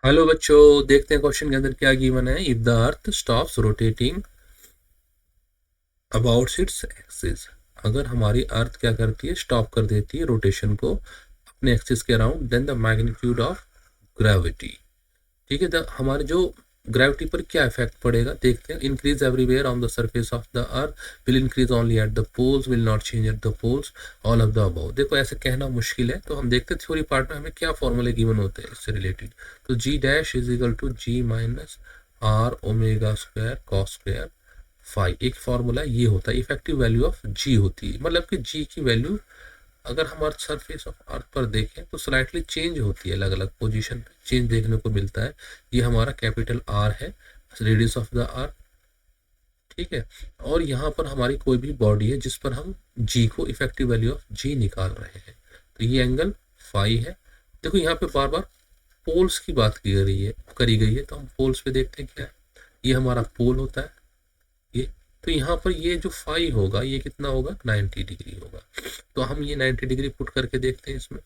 Hello बच्चों, देखते हैं क्वेश्चन के अंदर क्या गिवन है। If the earth stops rotating about its axis, अगर हमारी अर्थ क्या करती है, स्टॉप कर देती है रोटेशन को अपने एक्सिस के around, then the magnitude of gravity. ठीक है, हमारे जो ग्रेविटी पर क्या इफेक्ट पड़ेगा देखते हैं। Increase everywhere on the surface of the earth, will increase only at the poles, will not change at the poles, all of the above. देखो ऐसे कहना मुश्किल है, तो हम देखते हैं थ्योरी पार्ट में हमें क्या फॉर्मूले गिवन होते हैं इससे रिलेटेड। तो G dash is equal to G minus R omega square cos square phi. एक फॉर्मूला ये होता है, इफेक्टिव वैल्यू ऑफ जी होती है, मतलब कि जी की वैल्यू अगर हमारे सरफेस ऑफ अर्थ पर देखें तो स्लाइटली चेंज होती है, अलग अलग पोजीशन पे चेंज देखने को मिलता है। ये हमारा कैपिटल आर है, रेडियस ऑफ द अर्थ। ठीक है, और यहाँ पर हमारी कोई भी बॉडी है जिस पर हम जी को, इफेक्टिव वैल्यू ऑफ जी निकाल रहे हैं, तो ये एंगल फाई है। देखो यहाँ पे बार बार पोल्स की बात करी गई है, तो हम पोल्स पे देखते हैं क्या है। ये हमारा पोल होता है ये, तो यहाँ पर ये जो फाई होगा ये कितना होगा, 90 डिग्री होगा। तो हम ये 90 डिग्री पुट करके देखते हैं इसमें,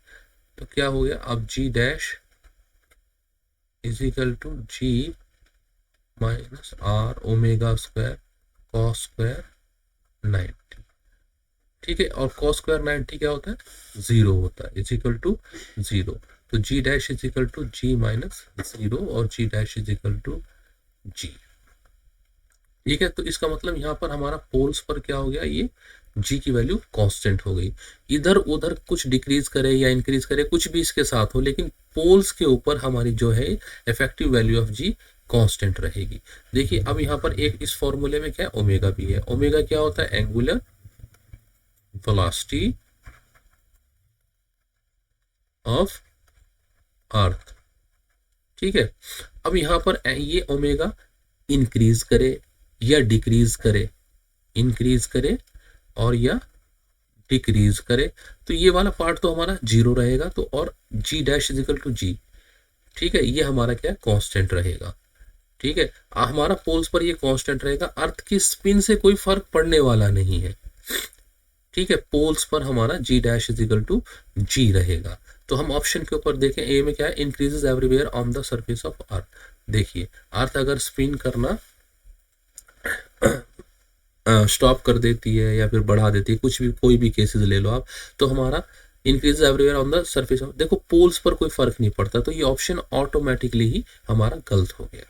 तो क्या हो गया, अब G dash is equal to G minus R omega square cos square 90। ठीक है, और कॉस स्क्वायर 90 क्या होता है, जीरो होता है, इज इक्वल टू जीरो। तो G dash is equal to G minus zero और G dash is equal to G. ठीक है, तो इसका मतलब यहाँ पर हमारा पोल्स पर क्या हो गया, ये जी की वैल्यू कांस्टेंट हो गई। इधर उधर कुछ डिक्रीज करे या इंक्रीज करे, कुछ भी इसके साथ हो, लेकिन पोल्स के ऊपर हमारी जो है effective value of g constant रहेगी। देखिए अब यहाँ पर एक इस फॉर्मूले में क्या है, ओमेगा भी है। ओमेगा क्या होता है, एंगुलर वेलोसिटी ऑफ अर्थ। ठीक है, अब यहाँ पर ये ओमेगा इंक्रीज करे या डिक्रीज करे, इंक्रीज करे और या डिक्रीज करे, तो ये वाला पार्ट तो हमारा जीरो रहेगा, तो और G dash is equal to G. ठीक है, ये हमारा क्या कांस्टेंट रहेगा। ठीक है, हमारा पोल्स पर ये कांस्टेंट रहेगा, अर्थ की स्पिन से कोई फर्क पड़ने वाला नहीं है। ठीक है, पोल्स पर हमारा जी डैश इजिकल टू जी रहेगा। तो हम ऑप्शन के ऊपर देखें, ए में क्या है, increases everywhere on the surface of earth. देखिए अर्थ अगर स्पिन करना स्टॉप कर देती है या फिर बढ़ा देती है, कुछ भी कोई भी केसेस ले लो आप, तो हमारा increase everywhere on the surface of, देखो पोल्स पर कोई फर्क नहीं पड़ता, तो ये ऑप्शन ऑटोमेटिकली ही हमारा गलत हो गया।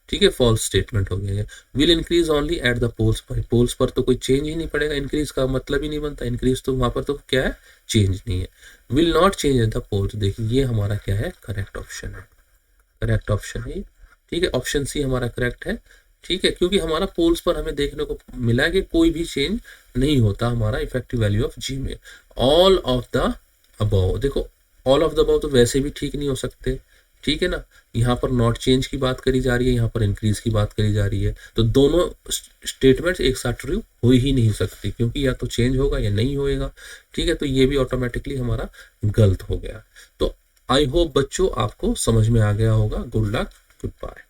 ठीक है, फॉल्स स्टेटमेंट हो गया। Will increase only at the poles पर, पोल्स पर तो कोई चेंज ही नहीं पड़ेगा, इंक्रीज का मतलब ही नहीं बनता, इंक्रीज तो वहां पर तो क्या है, चेंज नहीं है। Will not change at the poles, देखिए ये हमारा क्या है, करेक्ट ऑप्शन है, करेक्ट ऑप्शन है। ठीक है, ऑप्शन सी हमारा करेक्ट है। ठीक है, क्योंकि हमारा पोल्स पर हमें देखने को मिला है कि कोई भी चेंज नहीं होता हमारा इफेक्टिव वैल्यू ऑफ जी में। ऑल ऑफ द अबव, देखो ऑल ऑफ द अबव तो वैसे भी ठीक नहीं हो सकते। ठीक है ना, यहाँ पर नॉट चेंज की बात करी जा रही है, यहाँ पर इंक्रीज की बात करी जा रही है, तो दोनों स्टेटमेंट्स एक साथ ट्रू हो ही नहीं सकती, क्योंकि या तो चेंज होगा या नहीं होएगा। ठीक है, तो ये भी ऑटोमेटिकली हमारा गलत हो गया। तो आई होप बच्चों आपको समझ में आ गया होगा। Good luck, good bye.